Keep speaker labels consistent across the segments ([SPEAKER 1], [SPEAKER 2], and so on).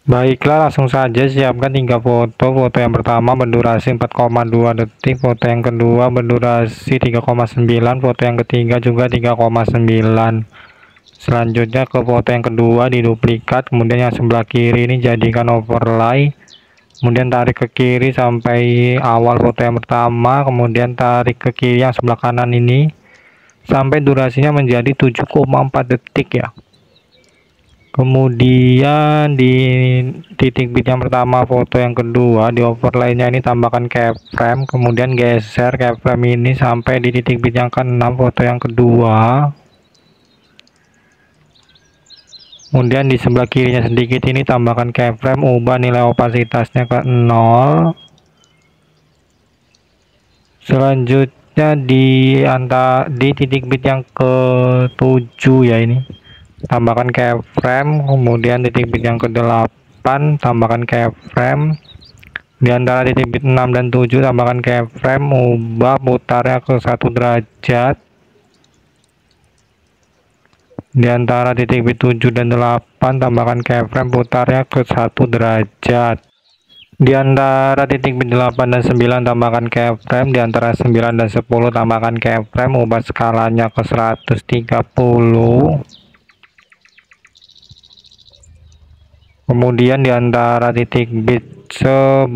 [SPEAKER 1] Baiklah, langsung saja siapkan 3 foto. Foto yang pertama berdurasi 4,2 detik, foto yang kedua berdurasi 3,9, foto yang ketiga juga 3,9. Selanjutnya ke foto yang kedua diduplikat, kemudian yang sebelah kiri ini jadikan overlay, kemudian tarik ke kiri sampai awal foto yang pertama, kemudian tarik ke kiri yang sebelah kanan ini sampai durasinya menjadi 7,4 detik ya. Kemudian di titik bit yang pertama foto yang kedua di overlaynya ini tambahkan keyframe, kemudian geser keyframe ini sampai di titik bit yang ke-6 foto yang kedua. Kemudian di sebelah kirinya sedikit ini tambahkan keyframe, ubah nilai opasitasnya ke 0. Selanjutnya di titik bit yang ke-7 ya, ini tambahkan keyframe, kemudian titik bit yang ke-8 tambahkan keyframe, di antara titik bit 6 dan 7 tambahkan keyframe, ubah putarnya ke 1 derajat, di antara titik bit 7 dan 8 tambahkan keyframe, putarnya ke 1 derajat, di antara titik bit 8 dan 9 tambahkan keyframe, di antara 9 dan 10 tambahkan keyframe, ubah skalanya ke 130. Kemudian di antara titik bit 11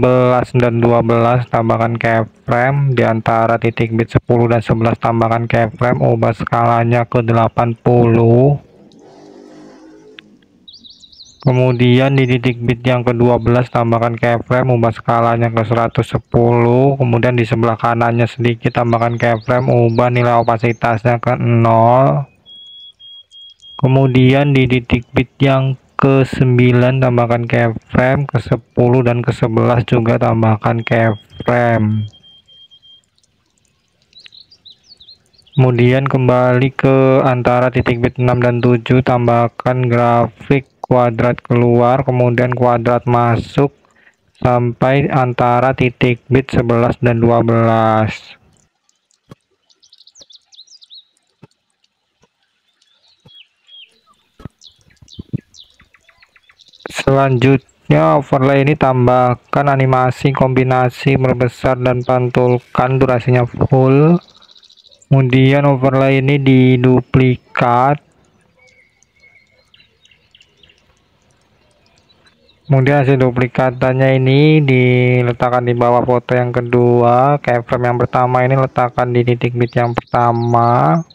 [SPEAKER 1] dan 12 tambahkan keyframe, di antara titik bit 10 dan 11 tambahkan keyframe, ubah skalanya ke 80. Kemudian di titik bit yang ke-12 tambahkan keyframe, ubah skalanya ke 110. Kemudian di sebelah kanannya sedikit tambahkan keyframe, ubah nilai opasitasnya ke 0. Kemudian di titik bit yang ke-9 tambahkan keyframe, ke-10 dan ke-11 juga tambahkan keyframe. Kemudian kembali ke antara titik bit 6 dan 7 tambahkan grafik kuadrat keluar, kemudian kuadrat masuk sampai antara titik bit 11 dan 12. Selanjutnya overlay ini tambahkan animasi kombinasi membesar dan pantulkan, durasinya full. Kemudian overlay ini diduplikat, kemudian hasil duplikatannya ini diletakkan di bawah foto yang kedua. Keyframe yang pertama ini letakkan di titik bit yang pertama.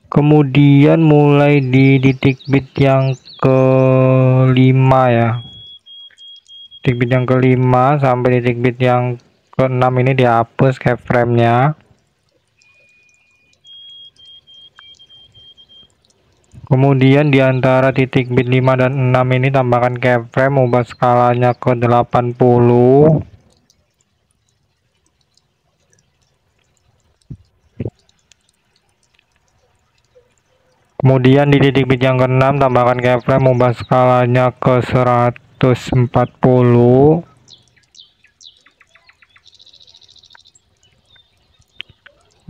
[SPEAKER 1] Kemudian mulai di titik bit yang ke-5 ya, titik bit yang ke-5 sampai titik bit yang ke-6 ini dihapus keyframe-nya. Kemudian di antara titik bit 5 dan 6 ini tambahkan keyframe, ubah skalanya ke 80. Kemudian di titik bit yang ke-6 tambahkan keyframe, ubah skalanya ke 140.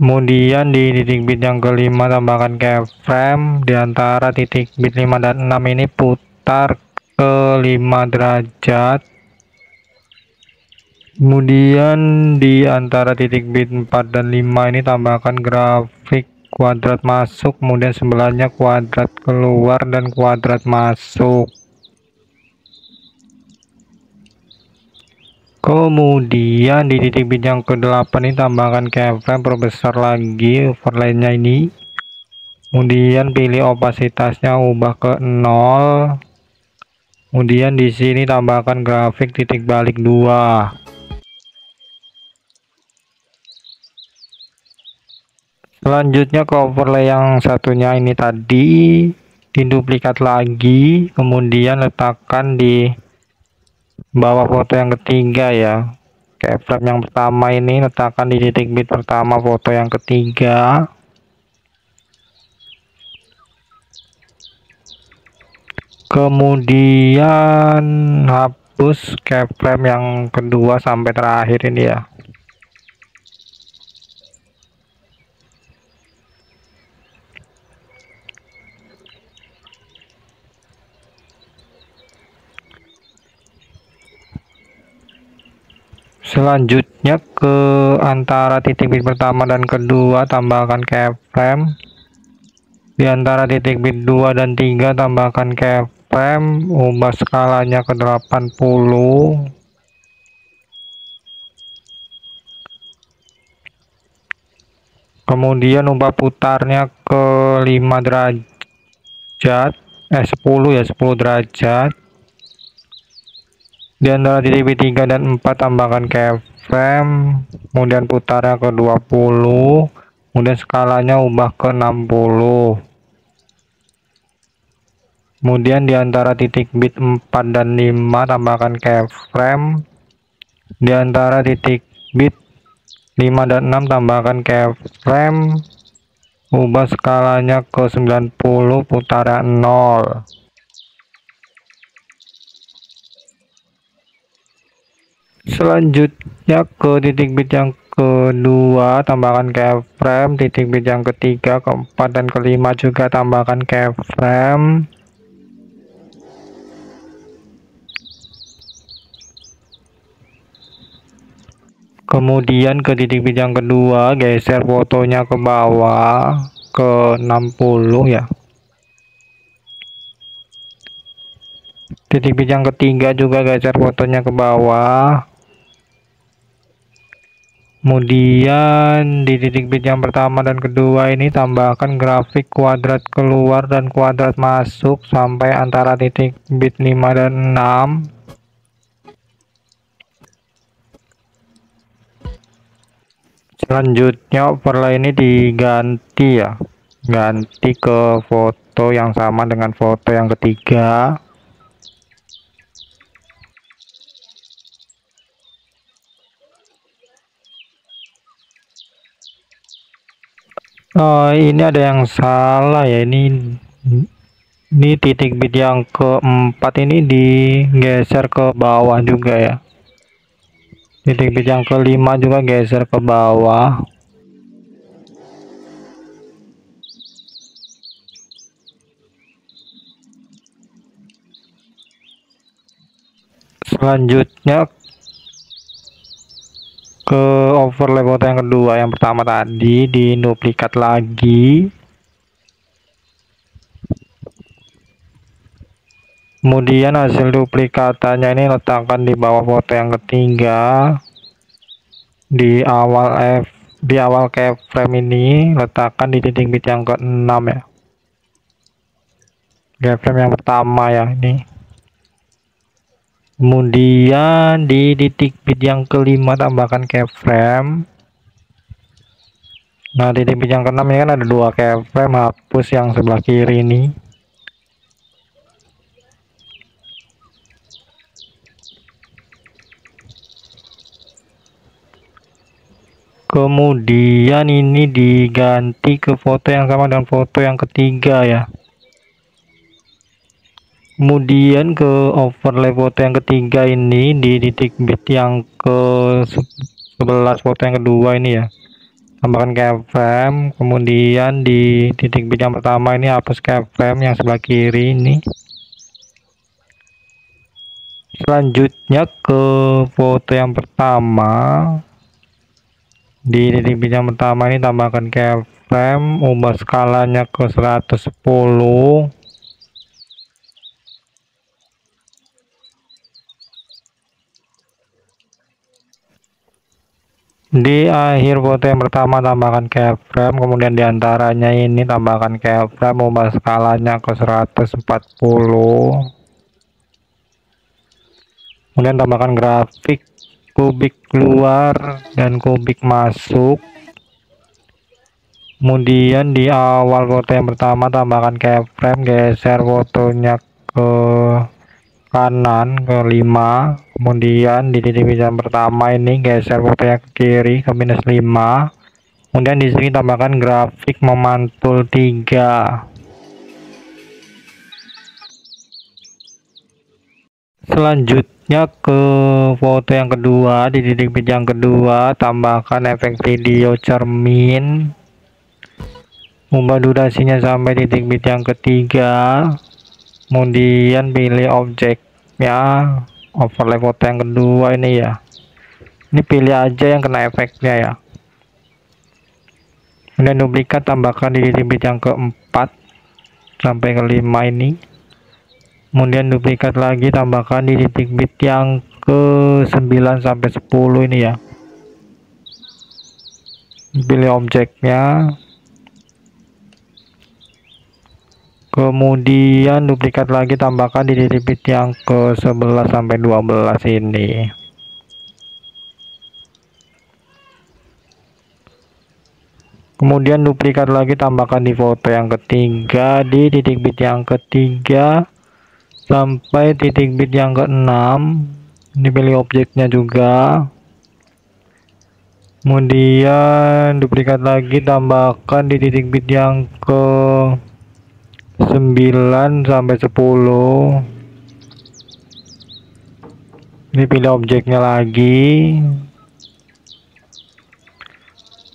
[SPEAKER 1] Kemudian di titik bit yang ke-5 tambahkan keyframe, di antara titik bit 5 dan 6 ini putar ke 5 derajat. Kemudian di antara titik bit 4 dan 5 ini tambahkan grafik kuadrat masuk, kemudian sebelahnya kuadrat keluar dan kuadrat masuk. Kemudian di titik bit yang ke-8 ini tambahkan keyframe, perbesar lagi overlaynya ini. Kemudian pilih opasitasnya, ubah ke 0. Kemudian di sini tambahkan grafik titik balik 2. Selanjutnya ke overlay yang satunya ini tadi, diduplikat lagi, kemudian letakkan di bawah foto yang ketiga ya. Keyframe yang pertama ini letakkan di titik bit pertama foto yang ketiga. Kemudian hapus keyframe yang kedua sampai terakhir ini ya. Selanjutnya ke antara titik bit pertama dan kedua tambahkan keyframe. Di antara titik bit 2 dan 3 tambahkan keyframe, ubah skalanya ke 80. Kemudian ubah putarnya ke 5 derajat, 10 ya, 10 derajat. Di antara titik bit 3 dan 4 tambahkan keyframe, kemudian putarnya ke 20, kemudian skalanya ubah ke 60. Kemudian di antara titik bit 4 dan 5 tambahkan keyframe. Di antara titik bit 5 dan 6 tambahkan keyframe. Ubah skalanya ke 90, putaran 0. Selanjutnya ke titik bit yang kedua tambahkan keyframe, titik bit yang ketiga, keempat, dan kelima juga tambahkan keyframe. Kemudian ke titik bit yang kedua geser fotonya ke bawah ke 60 ya. Titik bit yang ketiga juga geser fotonya ke bawah. Kemudian di titik bit yang pertama dan kedua ini tambahkan grafik kuadrat keluar dan kuadrat masuk sampai antara titik bit 5 dan 6. Selanjutnya overlay ini diganti ya, ganti ke foto yang sama dengan foto yang ketiga. Ini ada yang salah ya, ini titik bit yang keempat ini digeser ke bawah juga ya. Titik bit yang kelima juga geser ke bawah. Selanjutnya ke overlay foto yang kedua, yang pertama tadi diduplikat lagi. Kemudian hasil duplikatannya ini letakkan di bawah foto yang ketiga. Di awal keyframe ini letakkan di titik bit yang ke-6 ya. Keyframe yang pertama ya ini. Kemudian di titik bit yang kelima tambahkan keyframe. Nah, di titik bit yang ke-6 ini kan ada dua keyframe, hapus yang sebelah kiri ini. Kemudian ini diganti ke foto yang sama dengan foto yang ketiga ya. Kemudian ke overlay foto yang ketiga ini di titik bit yang ke 11 foto yang kedua ini ya. Tambahkan keyframe, kemudian di titik bit yang pertama ini hapus keyframe yang sebelah kiri ini. Selanjutnya ke foto yang pertama. Di titik bit yang pertama ini tambahkan keyframe, ubah skalanya ke 110. Di akhir foto yang pertama tambahkan keyframe, kemudian diantaranya ini tambahkan keyframe, ubah skalanya ke 140. Kemudian tambahkan grafik kubik keluar dan kubik masuk. Kemudian di awal foto yang pertama tambahkan keyframe, geser fotonya ke kanan ke 5. Kemudian di titik pijak pertama ini geser fotonya ke kiri ke -5. Kemudian di sini tambahkan grafik memantul 3. Selanjutnya ke foto yang kedua, di titik pijak yang kedua tambahkan efek video cermin, ubah durasinya sampai titik bit yang ketiga. Kemudian pilih objeknya, overlay foto yang kedua ini ya, ini pilih aja yang kena efeknya ya. Kemudian duplikat, tambahkan di titik bit yang keempat sampai ke 5 ini. Kemudian duplikat lagi, tambahkan di titik bit yang ke 9 sampai 10 ini ya. Pilih objeknya, kemudian duplikat lagi, tambahkan di titik bit yang ke 11 sampai 12 ini. Kemudian duplikat lagi, tambahkan di foto yang ketiga, di titik bit yang ketiga sampai titik bit yang ke-6. Dipilih objeknya juga. Kemudian duplikat lagi, tambahkan di titik bit yang ke 9 sampai 10. Dipilih objeknya lagi.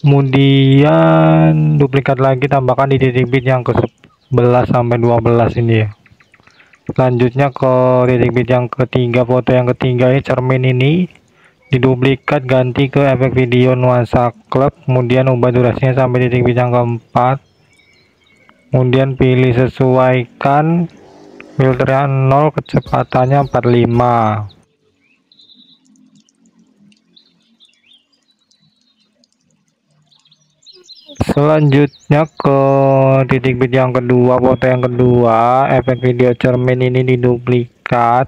[SPEAKER 1] Kemudian duplikat lagi, tambahkan di titik bit yang ke 11 sampai 12 ini ya. Selanjutnya ke titik bit yang ketiga, foto yang ketiga ini cermin ini diduplikat, ganti ke efek video nuansa klub. Kemudian ubah durasinya sampai titik bit yang keempat. Kemudian pilih sesuaikan filternya 0, kecepatannya 45. Selanjutnya ke titik bit yang kedua, foto yang kedua, efek video cermin ini diduplikat,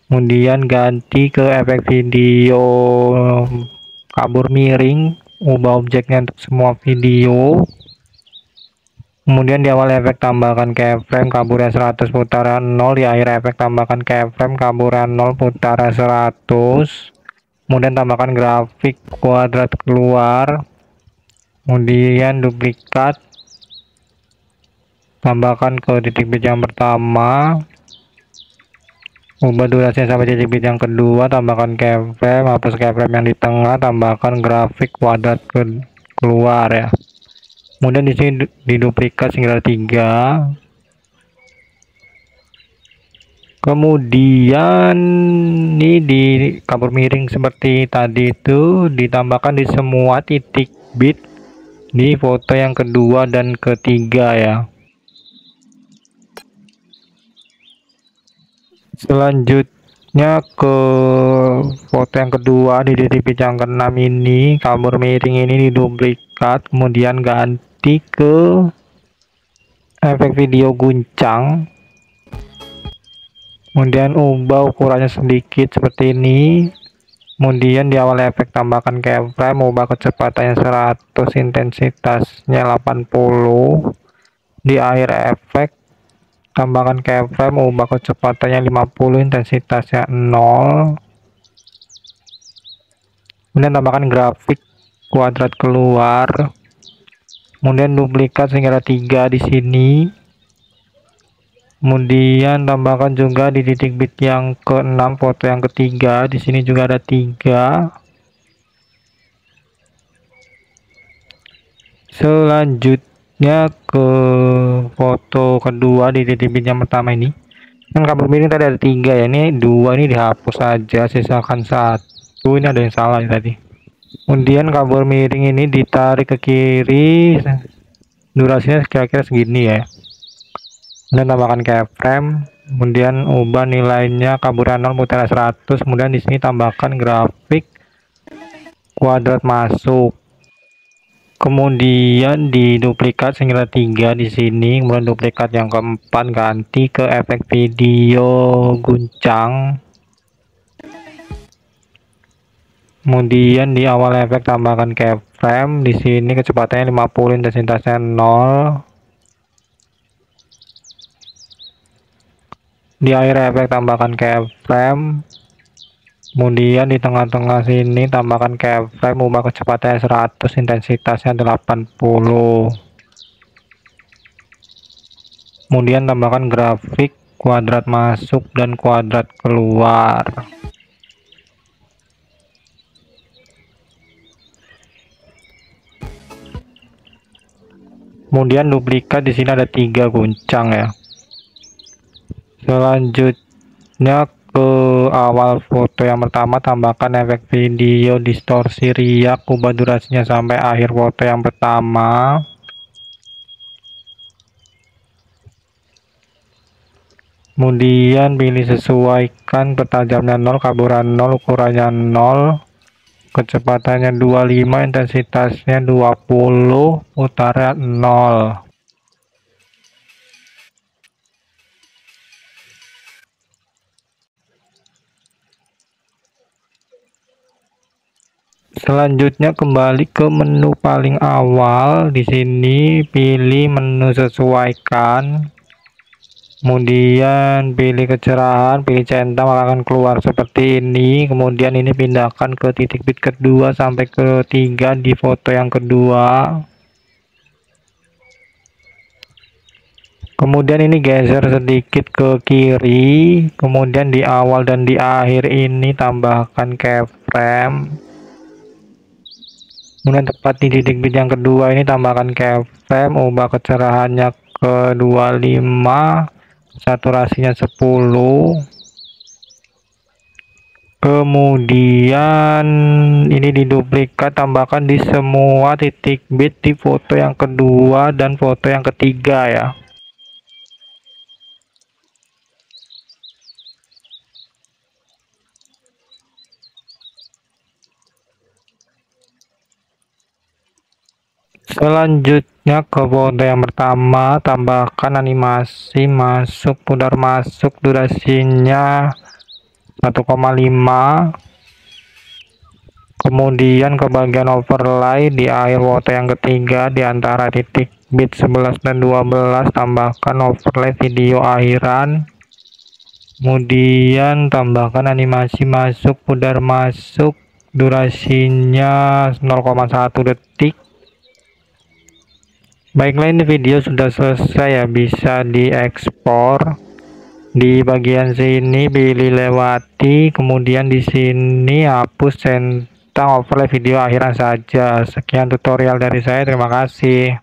[SPEAKER 1] kemudian ganti ke efek video kabur miring, ubah objeknya untuk semua video. Kemudian di awal efek tambahkan keyframe, kaburnya 100, putaran 0. Di akhir efek tambahkan keyframe, kaburnya 0, putaran 100. Kemudian tambahkan grafik kuadrat keluar. Kemudian duplikat, tambahkan ke titik bit yang pertama, ubah durasinya sampai titik bit yang kedua, tambahkan keyframe, hapus keyframe yang di tengah, tambahkan grafik kuadrat keluar ya. Kemudian di sini diduplikat singular 3. Kemudian ini di kabur miring seperti tadi itu ditambahkan di semua titik bit di foto yang kedua dan ketiga ya. Selanjutnya ke foto yang kedua, di titik bit yang ke-6 ini kabur miring ini diduplikat, kemudian ganti ke efek video guncang. Kemudian ubah ukurannya sedikit seperti ini. Kemudian di awal efek tambahkan keyframe, ubah kecepatannya 100, intensitasnya 80. Di akhir efek tambahkan keyframe, ubah kecepatannya 50, intensitasnya 0. Kemudian tambahkan grafik kuadrat keluar. Kemudian duplikat sehingga ada 3 di sini. Kemudian tambahkan juga di titik bit yang ke-6, foto yang ketiga, di sini juga ada 3. Selanjutnya ke foto kedua, di titik bit yang pertama ini kan kabur miring tadi ada 3 ya, ini 2 ini dihapus saja, sisakan 1. Ini ada yang salah ya tadi. Kemudian kabur miring ini ditarik ke kiri, durasinya kira-kira segini ya. Dan tambahkan keyframe, kemudian ubah nilainya kaburan 0, putaran 100. Kemudian di sini tambahkan grafik kuadrat masuk. Kemudian diduplikat singular 3 di sini. Kemudian duplikat yang keempat, ganti ke efek video guncang. Kemudian di awal efek tambahkan keyframe. Di sini kecepatannya 50, intensitasnya 0. Di akhir efek tambahkan keyframe. Kemudian di tengah-tengah sini tambahkan keyframe, ubah kecepatannya 100, intensitasnya 80. Kemudian tambahkan grafik kuadrat masuk dan kuadrat keluar. Kemudian duplikat, di sini ada 3 guncang ya. Selanjutnya ke awal foto yang pertama tambahkan efek video distorsi riak, ubah durasinya sampai akhir foto yang pertama. Kemudian pilih sesuaikan petajamnya 0, kaburan 0, ukurannya 0, kecepatannya 25, intensitasnya 20, utara 0. Selanjutnya kembali ke menu paling awal. Di sini pilih menu sesuaikan. Kemudian pilih kecerahan, pilih centang, akan keluar seperti ini. Kemudian ini pindahkan ke titik bit kedua sampai ke 3 di foto yang kedua. Kemudian ini geser sedikit ke kiri. Kemudian di awal dan di akhir ini tambahkan keyframe. Kemudian tepat di titik bit yang kedua ini tambahkan keyframe, ubah kecerahannya ke 25, saturasinya 10. Kemudian ini diduplikat, tambahkan di semua titik bit di foto yang kedua dan foto yang ketiga ya. Selanjutnya ke foto yang pertama, tambahkan animasi masuk, pudar masuk, durasinya 1,5. Kemudian ke bagian overlay di akhir foto yang ketiga, di antara titik bit 11 dan 12 tambahkan overlay video akhiran. Kemudian tambahkan animasi masuk, pudar masuk, durasinya 0,1 detik. Baiklah, ini video sudah selesai ya, bisa diekspor. Di bagian sini pilih lewati, kemudian di sini hapus centang overlay video akhiran saja. Sekian tutorial dari saya, terima kasih.